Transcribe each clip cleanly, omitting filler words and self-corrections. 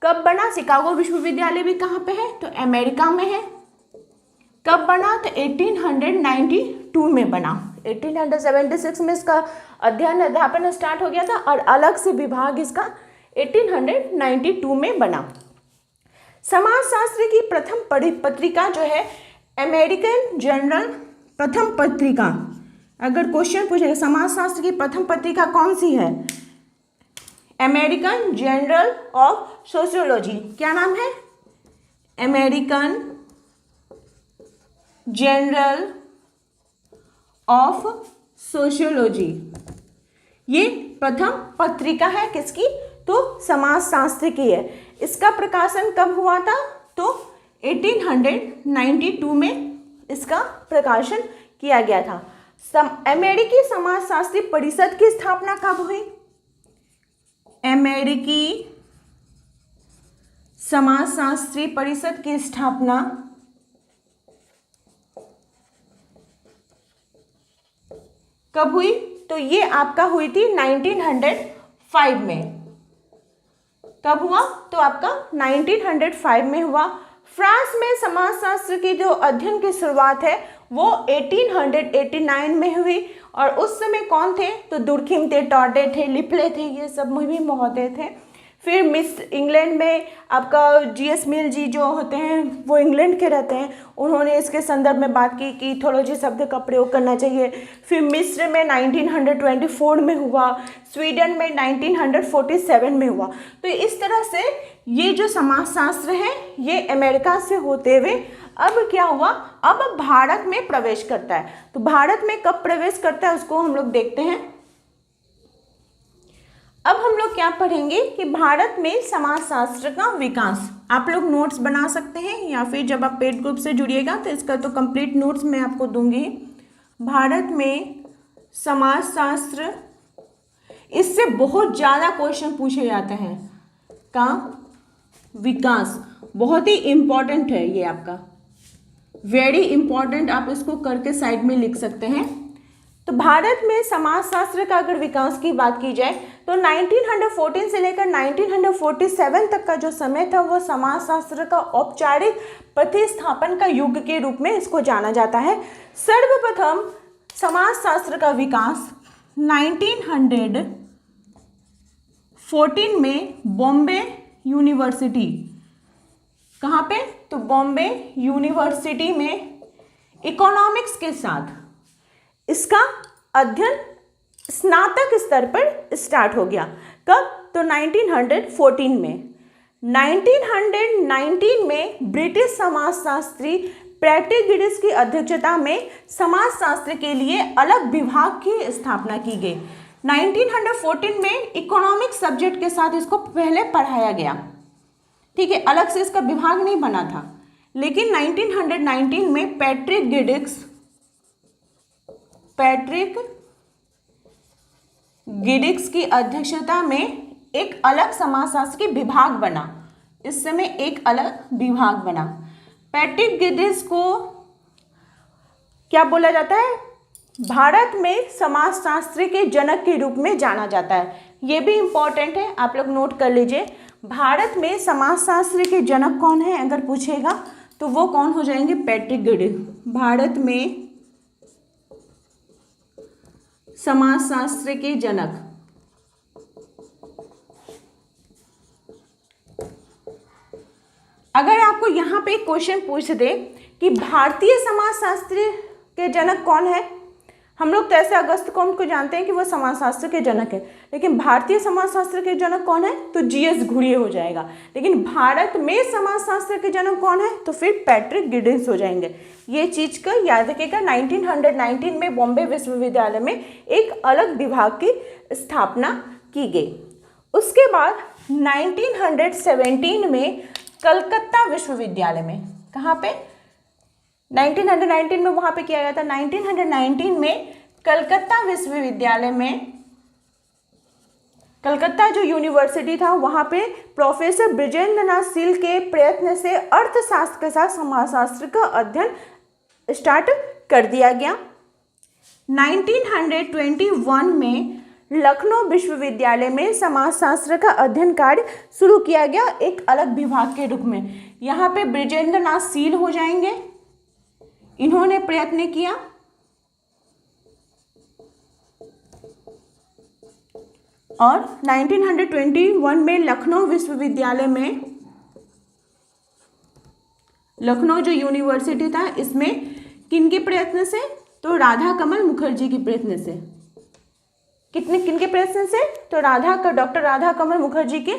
कब बना? शिकागो विश्वविद्यालय भी कहाँ पे है? तो अमेरिका में है। कब बना? तो 1892 में बना। 1876 में इसका अध्ययन अध्यापन स्टार्ट हो गया था और अलग से विभाग इसका 1892 में बना। समाजशास्त्र की प्रथम पत्रिका जो है अमेरिकन जर्नल, प्रथम पत्रिका, अगर क्वेश्चन पूछेगा समाजशास्त्र की प्रथम पत्रिका कौन सी है? American journal of sociology. क्या नाम है? American journal of sociology. ये प्रथम पत्रिका है किसकी? तो समाजशास्त्र की है। इसका प्रकाशन कब हुआ था? तो 1892 में इसका प्रकाशन किया गया था। अमेरिकी समाजशास्त्री परिषद की स्थापना कब हुई? अमेरिकी समाजशास्त्री परिषद की स्थापना कब हुई? तो ये आपका हुई थी 1905 में। कब हुआ? तो आपका 1905 में हुआ। फ्रांस में समाजशास्त्र की जो अध्ययन की शुरुआत है वो 1889 में हुई। और उस समय कौन थे? तो दुर्खिम थे, टॉडे थे, लिपले थे, ये सब भी महोदय थे। फिर मिस इंग्लैंड में आपका जीएस मिल जी जो होते हैं वो इंग्लैंड के रहते हैं, उन्होंने इसके संदर्भ में बात की कि इथोलॉजी शब्द का प्रयोग करना चाहिए। फिर मिस्र में 1924 में हुआ, स्वीडन में 1947 में हुआ। तो इस तरह से ये जो समाजशास्त्र है ये अमेरिका से होते हुए अब क्या हुआ? अब भारत में प्रवेश करता है। तो भारत में कब प्रवेश करता है उसको हम लोग देखते हैं। अब हम लोग क्या पढ़ेंगे कि भारत में समाजशास्त्र का विकास। आप लोग नोट्स बना सकते हैं या फिर जब आप पेड ग्रुप से जुड़िएगा तो इसका तो कंप्लीट नोट्स मैं आपको दूंगी। भारत में समाजशास्त्र, इससे बहुत ज़्यादा क्वेश्चन पूछे जाते हैं का विकास। बहुत ही इम्पॉर्टेंट है ये आपका, वेरी इंपॉर्टेंट। आप इसको करके साइड में लिख सकते हैं। तो भारत में समाजशास्त्र का अगर विकास की बात की जाए तो 1914 से लेकर 1947 तक का जो समय था वो समाजशास्त्र का औपचारिक प्रतिस्थापन का युग के रूप में इसको जाना जाता है। सर्वप्रथम समाजशास्त्र का विकास 1914 में बॉम्बे यूनिवर्सिटी, कहाँ पे? तो बॉम्बे यूनिवर्सिटी में इकोनॉमिक्स के साथ इसका अध्ययन स्नातक स्तर पर स्टार्ट हो गया। कब? तो 1914 में। 1919 में ब्रिटिश समाजशास्त्री पैट्रिक गिडिस की अध्यक्षता में समाजशास्त्र के लिए अलग विभाग की स्थापना की गई। 1914 में इकोनॉमिक सब्जेक्ट के साथ इसको पहले पढ़ाया गया, ठीक है, अलग से इसका विभाग नहीं बना था। लेकिन 1919 में पैट्रिक गिडिस की अध्यक्षता में एक अलग समाजशास्त्र के विभाग बना। इस समय एक अलग विभाग बना। पैट्रिक गिडिस को क्या बोला जाता है? भारत में समाजशास्त्र के जनक के रूप में जाना जाता है। ये भी इंपॉर्टेंट है, आप लोग नोट कर लीजिए। भारत में समाजशास्त्र के जनक कौन है अगर पूछेगा तो वो कौन हो जाएंगे? पैट्रिक गिडिस। भारत में समाजशास्त्र के जनक। अगर आपको यहाँ पे क्वेश्चन पूछ दे कि भारतीय समाजशास्त्र के जनक कौन है, हम लोग तो ऐसे अगस्त कौन को जानते हैं कि वो समाजशास्त्र के जनक है, लेकिन भारतीय समाजशास्त्र के जनक कौन है? तो जीएस घुरिये हो जाएगा। लेकिन भारत में समाजशास्त्र के जनक कौन है? तो फिर पैट्रिक गिडिस हो जाएंगे। ये चीज़ का याद रखिएगा। 1919 में बॉम्बे विश्वविद्यालय में एक अलग विभाग की स्थापना की गई। उसके बाद 1917 में कलकत्ता विश्वविद्यालय में, कहाँ पे? 1919 में वहाँ पे किया गया था। 1919 में कलकत्ता विश्वविद्यालय में, कलकत्ता जो यूनिवर्सिटी था वहाँ पे प्रोफेसर बृजेंद्र नाथ शील के प्रयत्न से अर्थशास्त्र के साथ समाजशास्त्र का अध्ययन स्टार्ट कर दिया गया। 1921 में लखनऊ विश्वविद्यालय में समाजशास्त्र का अध्ययन कार्य शुरू किया गया एक अलग विभाग के रूप में। यहाँ पे बृजेंद्र नाथ सील हो जाएंगे, इन्होंने प्रयत्न किया और 1921 में लखनऊ विश्वविद्यालय में, लखनऊ जो यूनिवर्सिटी था इसमें किनके प्रयत्न से, तो राधा कमल मुखर्जी के प्रयत्न से। किनके प्रयत्न से, तो डॉक्टर राधा कमल मुखर्जी के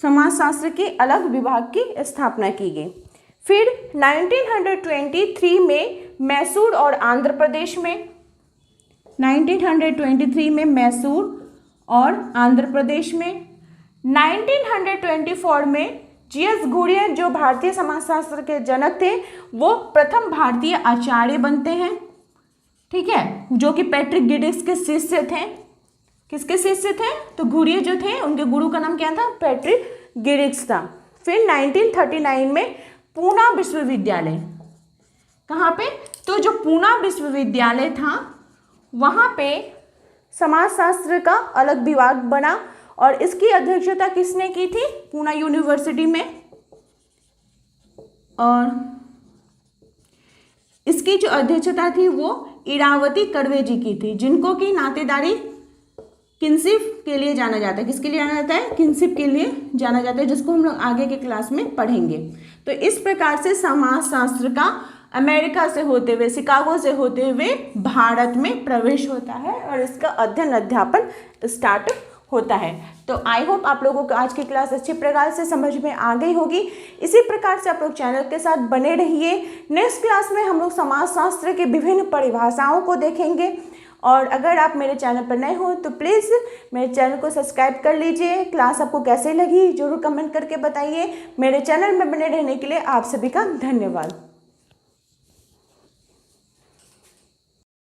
समाजशास्त्र के अलग विभाग की स्थापना की गई। फिर 1923 में मैसूर और आंध्र प्रदेश में, 1923 में मैसूर और आंध्र प्रदेश में, 1924 में जीएस घुरियर जो भारतीय समाजशास्त्र के जनक थे वो प्रथम भारतीय आचार्य बनते हैं, ठीक है, जो कि पैट्रिक गिडिक्स के शिष्य थे। किसके शिष्य थे, तो घुरियर जो थे उनके गुरु का नाम क्या था, पैट्रिक गिडिक्स था। फिर 1939 में पूना विश्वविद्यालय, कहाँ पे, तो जो पूना विश्वविद्यालय था वहाँ पे समाजशास्त्र का अलग विभाग बना और इसकी अध्यक्षता किसने की थी, पूना यूनिवर्सिटी में। और इसकी जो अध्यक्षता थी वो इरावती कर्वे जी की थी, जिनको की नातेदारी किनशिप के लिए जाना जाता है। किसके लिए जाना जाता है, किनशिप के लिए जाना जाता है, जिसको हम लोग आगे के क्लास में पढ़ेंगे। तो इस प्रकार से समाजशास्त्र का अमेरिका से होते हुए, शिकागो से होते हुए भारत में प्रवेश होता है और इसका अध्ययन अध्यापन स्टार्ट होता है। तो आई होप आप लोगों को आज की क्लास अच्छी प्रकार से समझ में आ गई होगी। इसी प्रकार से आप लोग चैनल के साथ बने रहिए। नेक्स्ट क्लास में हम लोग समाजशास्त्र के विभिन्न परिभाषाओं को देखेंगे और अगर आप मेरे चैनल पर नए हो तो प्लीज़ मेरे चैनल को सब्सक्राइब कर लीजिए। क्लास आपको कैसे लगी जरूर कमेंट करके बताइए। मेरे चैनल में बने रहने के लिए आप सभी का धन्यवाद।